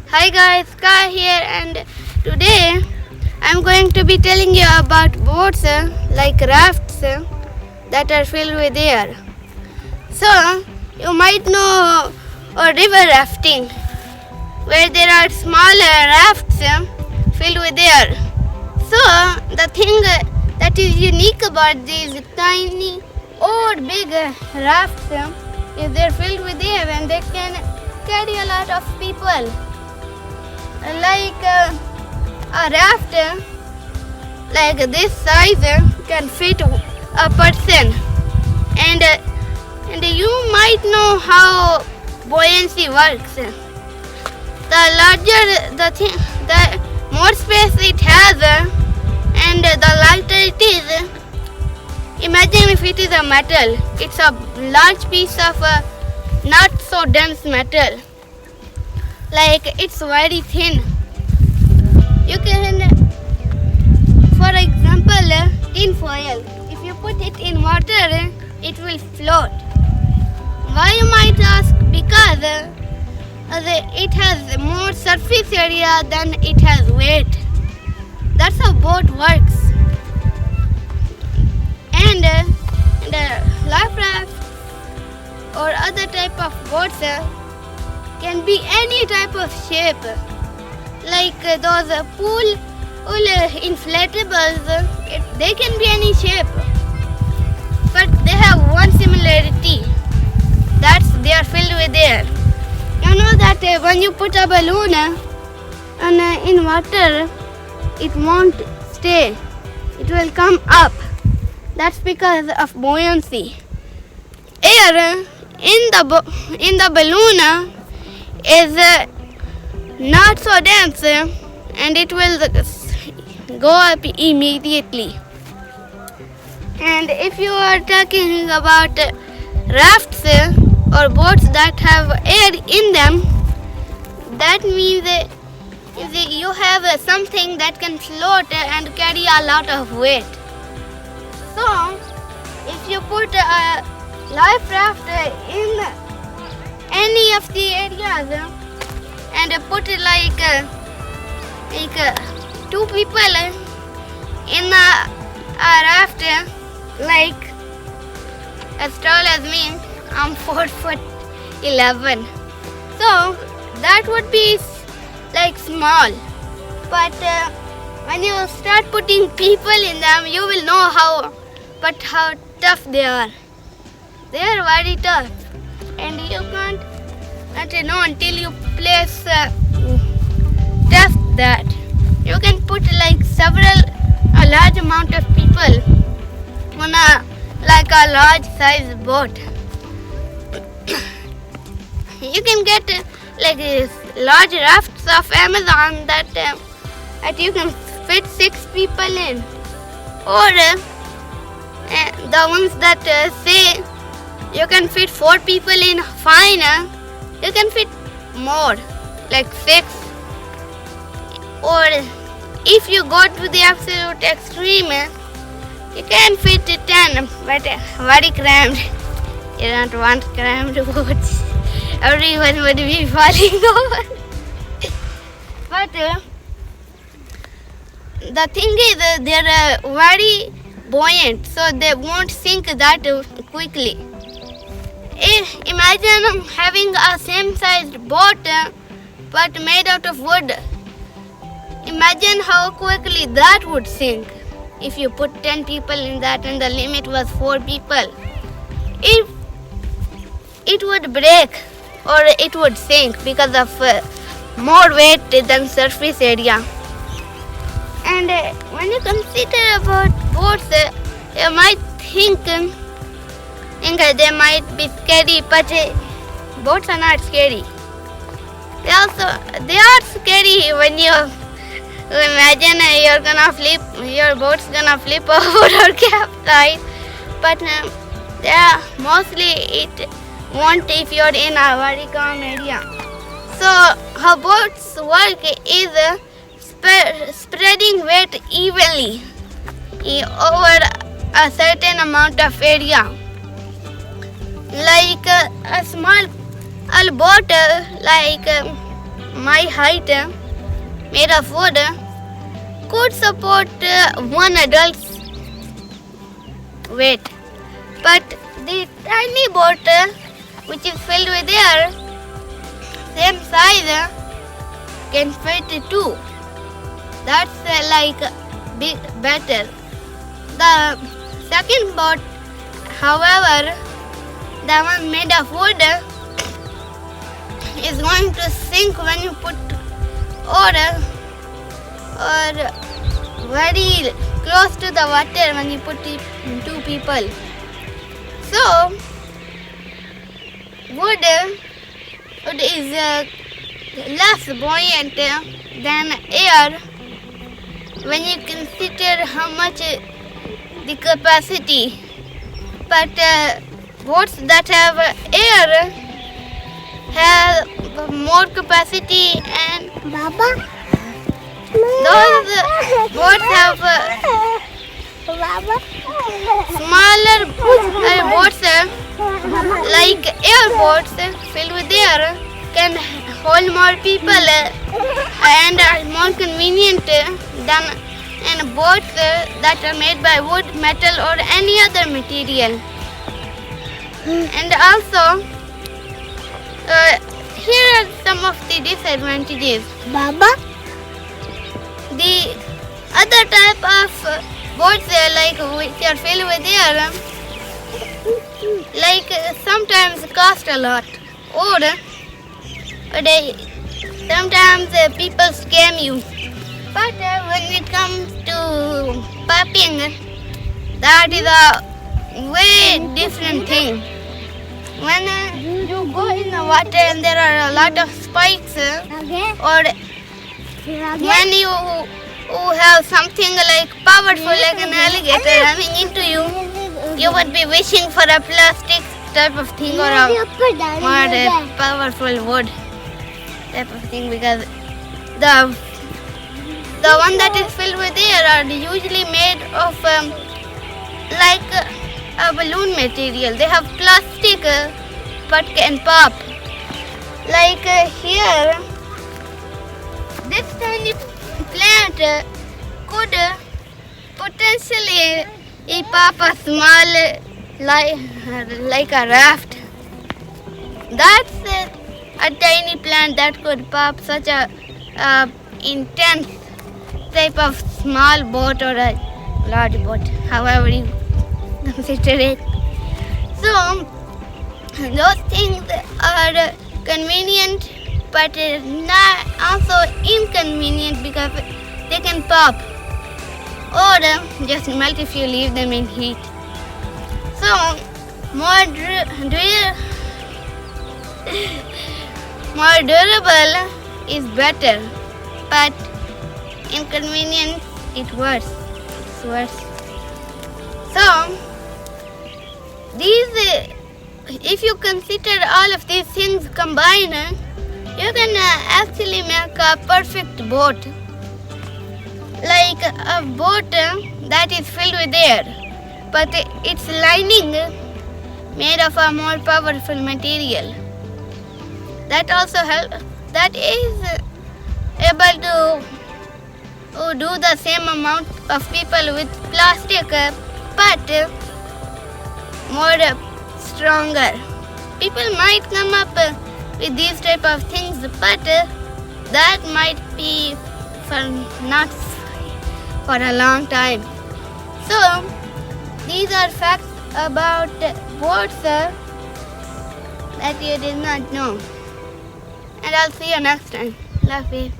Hi guys, Kai here, and today I'm going to be telling you about boats like rafts that are filled with air. So, you might know river rafting where there are smaller rafts filled with air. So, the thing that is unique about these tiny or big rafts is they're filled with air and they can carry a lot of people. Like a raft like this size can fit a person, and you might know how buoyancy works. The larger the thing, the more space it has, and the lighter it is. Imagine if it is a metal. It's a large piece of not so dense metal. Like it's very thin. You can, for example, tin foil. If you put it in water, it will float. Why, you might ask? Because it has more surface area than it has weight. That's how boat works. And life raft or other type of boats can be any type of shape, like those pool inflatables. They can be any shape, but they have one similarity, that's they are filled with air. You know that when you put a balloon in water, it won't stay, it will come up. That's because of buoyancy. Air in the balloon is not so dense, and it will go up immediately. And if you are talking about rafts or boats that have air in them, that means you have something that can float and carry a lot of weight. So if you put a life raft in any of the areas and put like two people in a raft, like as tall as me, I'm 4'11", so that would be like small. But when you start putting people in them, you will know how tough they are. They are very tough, and you can't know until you test that. You can put like a large amount of people on a large size boat. You can get like large rafts of Amazon that you can fit 6 people in, or the ones that say you can fit 4 people in, fine. You can fit more, like 6. Or if you go to the absolute extreme, you can fit 10, but very crammed. You don't want crammed boats. Everyone would be falling over. But the thing is, they're very buoyant, so they won't sink that quickly. Imagine having a same-sized boat but made out of wood. Imagine how quickly that would sink if you put 10 people in that and the limit was 4 people. It would break or it would sink because of more weight than surface area. And when you consider about boats, you might think they might be scary, but boats are not scary. They are scary when you imagine your boat's gonna flip over or capsize. But mostly it won't if you're in a very calm area. So how boats work is spreading weight evenly over a certain amount of area. Like a small boat, like my height, made of wood, could support one adult's weight. But the tiny boat, which is filled with air, same size, can fit two. That's big better. The second boat, however, the one made of wood, is going to sink when you put water or very close to the water when you put two people. So, wood is less buoyant than air when you consider how much the capacity. But boats that have air have more capacity, and those boats have smaller boats like airboats filled with air can hold more people and are more convenient than boats that are made by wood, metal or any other material. And also, here are some of the disadvantages. The other type of boats which are filled with air sometimes cost a lot, or sometimes people scam you. But when it comes to pumping, that is a way different thing. When you go in the water and there are a lot of spikes, or when you have something powerful like an alligator running into you, you would be wishing for a plastic type of thing or a more powerful wood type of thing, because the one that is filled with air are usually made of a balloon material. They have plastic but can pop. Here, this tiny plant could potentially pop a small like a raft. That's a tiny plant that could pop such a intense type of small boat or a large boat, however you consider it. So those things are convenient but not also inconvenient because they can pop or just melt if you leave them in heat. So more durable is better, but inconvenient it's worse. So if you consider all of these things combined, you can actually make a perfect boat, like a boat that is filled with air, but its lining made of a more powerful material. That also that is able to do the same amount of people with plastic, but more stronger. People might come up with these type of things, but that might be not for a long time. So these are facts about boats that you did not know. And I'll see you next time. Love you.